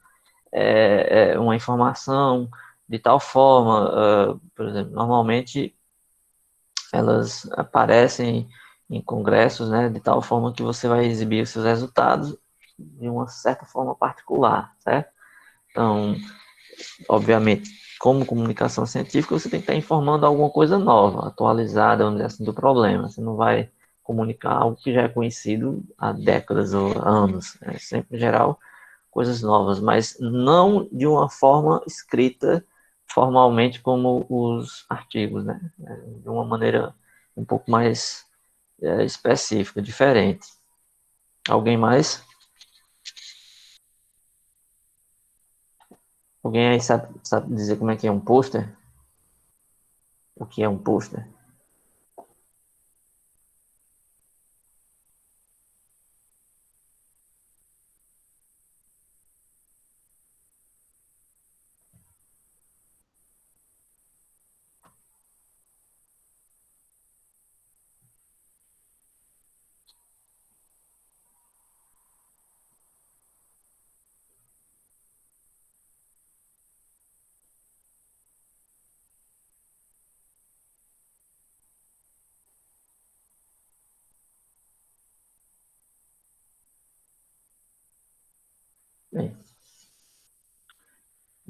uma informação de tal forma, por exemplo, normalmente elas aparecem em congressos, né, de tal forma que você vai exibir os seus resultados de uma certa forma particular, certo? Então, obviamente, como comunicação científica, você tem que estar informando alguma coisa nova, atualizada, vamos dizer assim, do problema. Você não vai comunicar algo que já é conhecido há décadas ou anos. É sempre, em geral, coisas novas, mas não de uma forma escrita formalmente como os artigos, né? De uma maneira um pouco mais específica, diferente. Alguém mais? Alguém aí sabe dizer como é que é um pôster? O que é um pôster? Bem,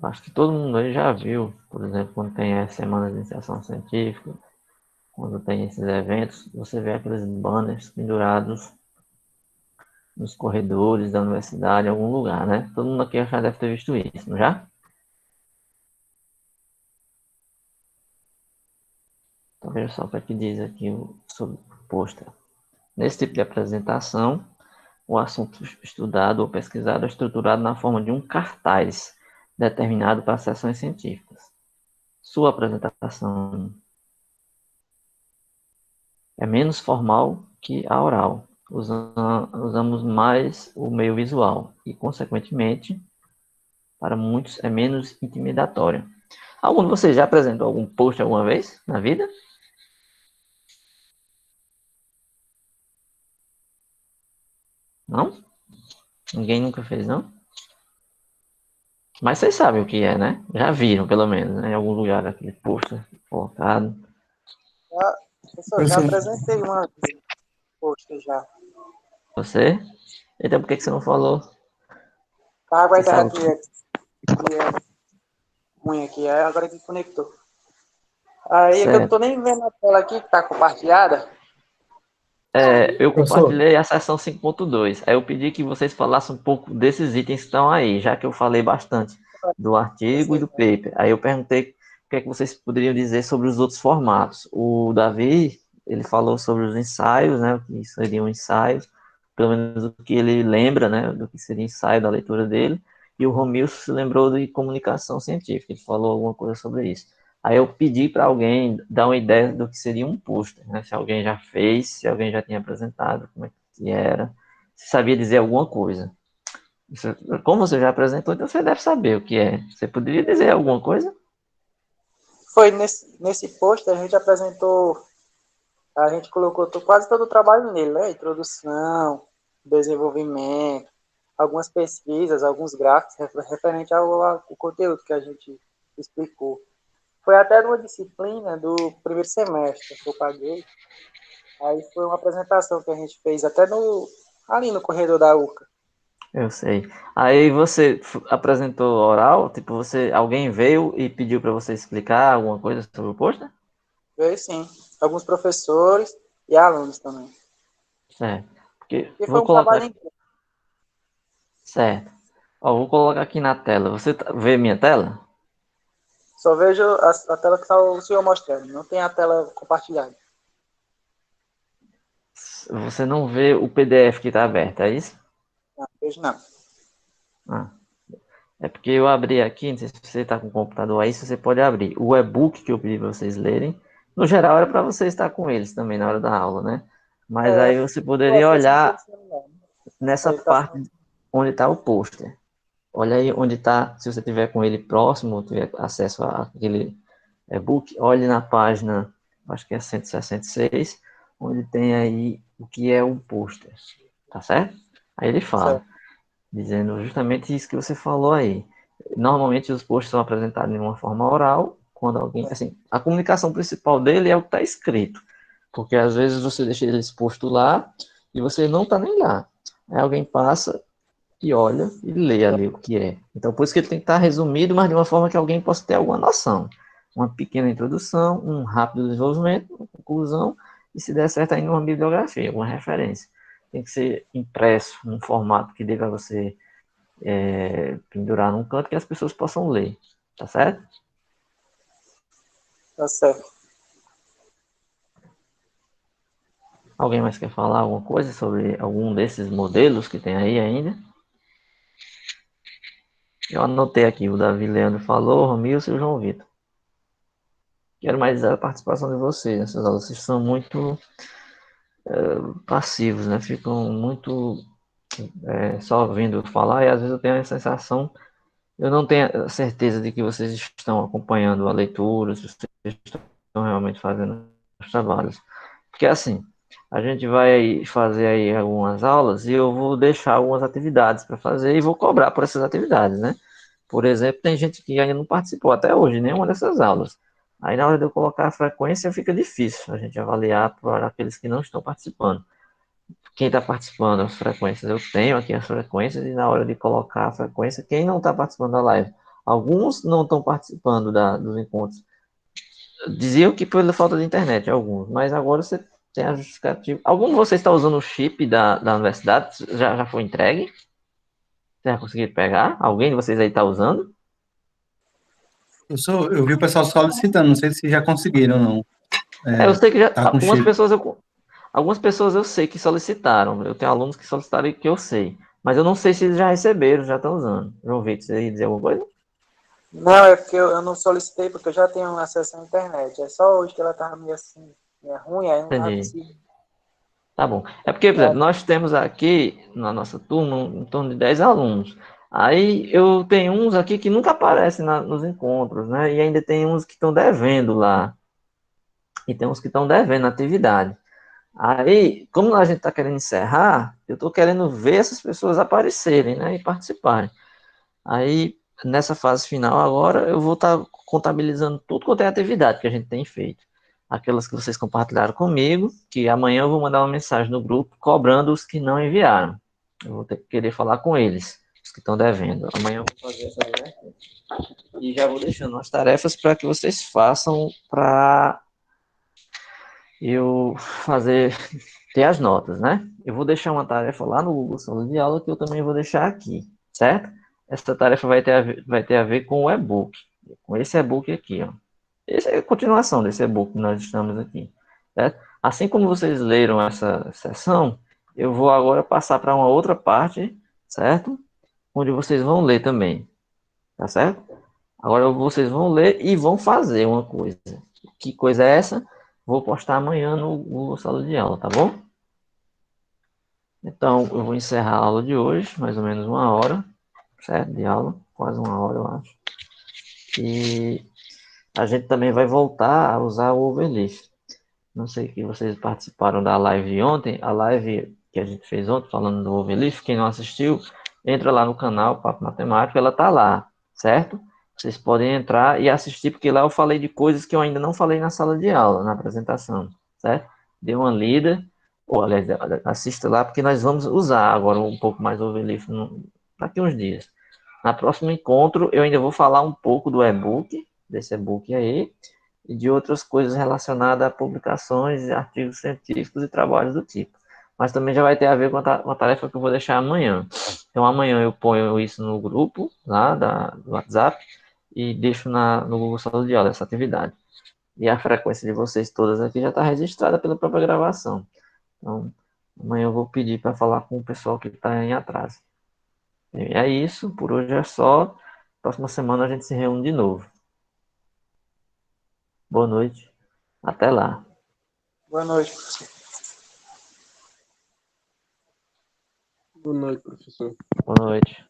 acho que todo mundo aí já viu, por exemplo, quando tem a semana de iniciação científica, quando tem esses eventos, você vê aqueles banners pendurados nos corredores da universidade, em algum lugar, né? Todo mundo aqui já deve ter visto isso, não já? Então veja só o que é que diz aqui sobre o pôster. Nesse tipo de apresentação, o assunto estudado ou pesquisado é estruturado na forma de um cartaz determinado para sessões científicas. Sua apresentação é menos formal que a oral. Usamos mais o meio visual e, consequentemente, para muitos é menos intimidatório. Algum de vocês já apresentou algum post alguma vez na vida? Não? Ninguém nunca fez, não? Mas vocês sabem o que é, né? Já viram, pelo menos, né? Em algum lugar aquele post colocado. Professor, já apresentei uma vez, poxa, já. Você? Então por que você não falou? Tava com a Você sabe internet ruim aqui, aí agora que conectou. Aí é que eu não certo. tô nem vendo a tela aqui que tá compartilhada. Eu Professor, compartilhei a seção 5.2. Aí eu pedi que vocês falassem um pouco desses itens que estão aí, já que eu falei bastante do artigo e do paper. Aí eu perguntei o que é que vocês poderiam dizer sobre os outros formatos. O Davi, ele falou sobre os ensaios, né, o que seriam ensaios, pelo menos o que ele lembra, né, do que seria ensaio da leitura dele. E o Romilson se lembrou de comunicação científica, ele falou alguma coisa sobre isso. Aí eu pedi para alguém dar uma ideia do que seria um pôster, né? Se alguém já fez, se alguém já tinha apresentado, como é que era, se sabia dizer alguma coisa. Como você já apresentou, então você deve saber o que é. Você poderia dizer alguma coisa? Foi nesse post a gente apresentou, a gente colocou quase todo o trabalho nele, né? Introdução, desenvolvimento, algumas pesquisas, alguns gráficos referente ao conteúdo que a gente explicou. Foi até numa disciplina do primeiro semestre que eu paguei. Aí foi uma apresentação que a gente fez até ali no corredor da UCA. Eu sei. Aí você apresentou oral, tipo, alguém veio e pediu para você explicar alguma coisa sobre o pôster? Veio sim. Alguns professores e alunos também. Certo. Porque E foi vou um colocar trabalho aqui. em grupo. Certo. Ó, vou colocar aqui na tela. Você vê minha tela? Só vejo a tela que está o senhor mostrando. Não tem a tela compartilhada. Você não vê o PDF que está aberto, é isso? Não, vejo não. Ah. É porque eu abri aqui, não sei se você está com o computador aí, se você pode abrir. O e-book que eu pedi para vocês lerem, no geral era para você estar com eles também na hora da aula, né? Mas aí você Pô, poderia foi sem querer, olhar celular. nessa Aí tá parte onde está o pôster. Olha aí onde está, se você tiver com ele próximo, tiver acesso àquele e-book, olhe na página, acho que é 166, onde tem aí o que é um pôster, tá certo? Aí ele fala, certo. dizendo justamente isso que você falou aí. Normalmente os posts são apresentados de uma forma oral, quando alguém, assim, a comunicação principal dele é o que está escrito, porque às vezes você deixa ele exposto lá e você não está nem lá. Aí alguém passa e olha e lê ali o que é. Então, por isso que ele tem que estar resumido, mas de uma forma que alguém possa ter alguma noção. Uma pequena introdução, um rápido desenvolvimento, uma conclusão, e se der certo ainda uma bibliografia, uma referência. Tem que ser impresso num formato que dê para você pendurar num canto que as pessoas possam ler. Tá certo? Tá certo. Alguém mais quer falar alguma coisa sobre algum desses modelos que tem aí ainda? Eu anotei aqui, o Davi Leandro falou, o Ramilson e o João Vitor. Quero mais a participação de vocês nessas aulas. Vocês são muito passivos, né? Ficam muito só ouvindo falar e às vezes eu tenho a sensação, eu não tenho a certeza de que vocês estão acompanhando a leitura, se vocês estão realmente fazendo os trabalhos. Porque assim, a gente vai fazer aí algumas aulas e eu vou deixar algumas atividades para fazer e vou cobrar por essas atividades, né? Por exemplo, tem gente que ainda não participou até hoje, nenhuma dessas aulas. Aí na hora de eu colocar a frequência fica difícil a gente avaliar para aqueles que não estão participando. Quem está participando das frequências, eu tenho aqui as frequências e na hora de colocar a frequência, quem não está participando da live, alguns não estão participando dos encontros. Diziam que pela falta de internet, alguns, mas agora você tem a justificativa. Algum de vocês está usando o chip da universidade? Já foi entregue? Você já conseguiu pegar? Alguém de vocês aí está usando? Eu vi o pessoal solicitando, não sei se já conseguiram ou não. Eu sei que já, Tá com chip. algumas pessoas eu sei que solicitaram. Eu tenho alunos que solicitaram e que eu sei. Mas eu não sei se eles já receberam, já estão usando. João Vitor, você ia dizer alguma coisa? Não, é porque eu não solicitei, porque eu já tenho acesso à internet. É só hoje que ela tava meio assim, meio ruim, aí eu não tava Entendi. conseguindo. Tá bom. É porque, por exemplo, nós temos aqui na nossa turma em torno de 10 alunos. Aí eu tenho uns aqui que nunca aparecem nos encontros, né? E ainda tem uns que estão devendo lá. E tem uns que estão devendo atividade. Aí, como a gente está querendo encerrar, eu estou querendo ver essas pessoas aparecerem, né? E participarem. Aí, nessa fase final agora, eu vou estar contabilizando tudo quanto é atividade que a gente tem feito. Aquelas que vocês compartilharam comigo, que amanhã eu vou mandar uma mensagem no grupo cobrando os que não enviaram. Eu vou ter que querer falar com eles, os que estão devendo. Amanhã eu vou fazer essa tarefa. E já vou deixando as tarefas para que vocês façam para eu fazer, ter as notas, né? Eu vou deixar uma tarefa lá no Google Sala de Aula que eu também vou deixar aqui, certo? Essa tarefa vai ter a ver com o e-book, com esse e-book aqui, ó. Essa é a continuação desse e-book que nós estamos aqui, certo? Assim como vocês leram essa sessão, eu vou agora passar para uma outra parte, certo? Onde vocês vão ler também, tá certo? Agora vocês vão ler e vão fazer uma coisa. Que coisa é essa? Vou postar amanhã no Google Sala de Aula, tá bom? Então, eu vou encerrar a aula de hoje, mais ou menos uma hora, certo? De aula, quase uma hora, eu acho. E a gente também vai voltar a usar o Overlift. Não sei que vocês participaram da live de ontem, a live que a gente fez ontem falando do Overlift, quem não assistiu, entra lá no canal Papo Matemático, ela tá lá, certo? Vocês podem entrar e assistir, porque lá eu falei de coisas que eu ainda não falei na sala de aula, na apresentação, certo? Dê uma lida, ou aliás, assista lá, porque nós vamos usar agora um pouco mais o Overlift daqui uns dias. Na próximo encontro, eu ainda vou falar um pouco do e-book, desse e-book aí, e de outras coisas relacionadas a publicações, artigos científicos e trabalhos do tipo. Mas também já vai ter a ver com a tarefa que eu vou deixar amanhã. Então amanhã eu ponho isso no grupo lá do WhatsApp e deixo no Google Sala de Aula essa atividade. E a frequência de vocês todas aqui já está registrada pela própria gravação. Então amanhã eu vou pedir para falar com o pessoal que está em atraso. E é isso, por hoje é só. Próxima semana a gente se reúne de novo. Boa noite. Até lá. Boa noite, professor. Boa noite, professor. Boa noite.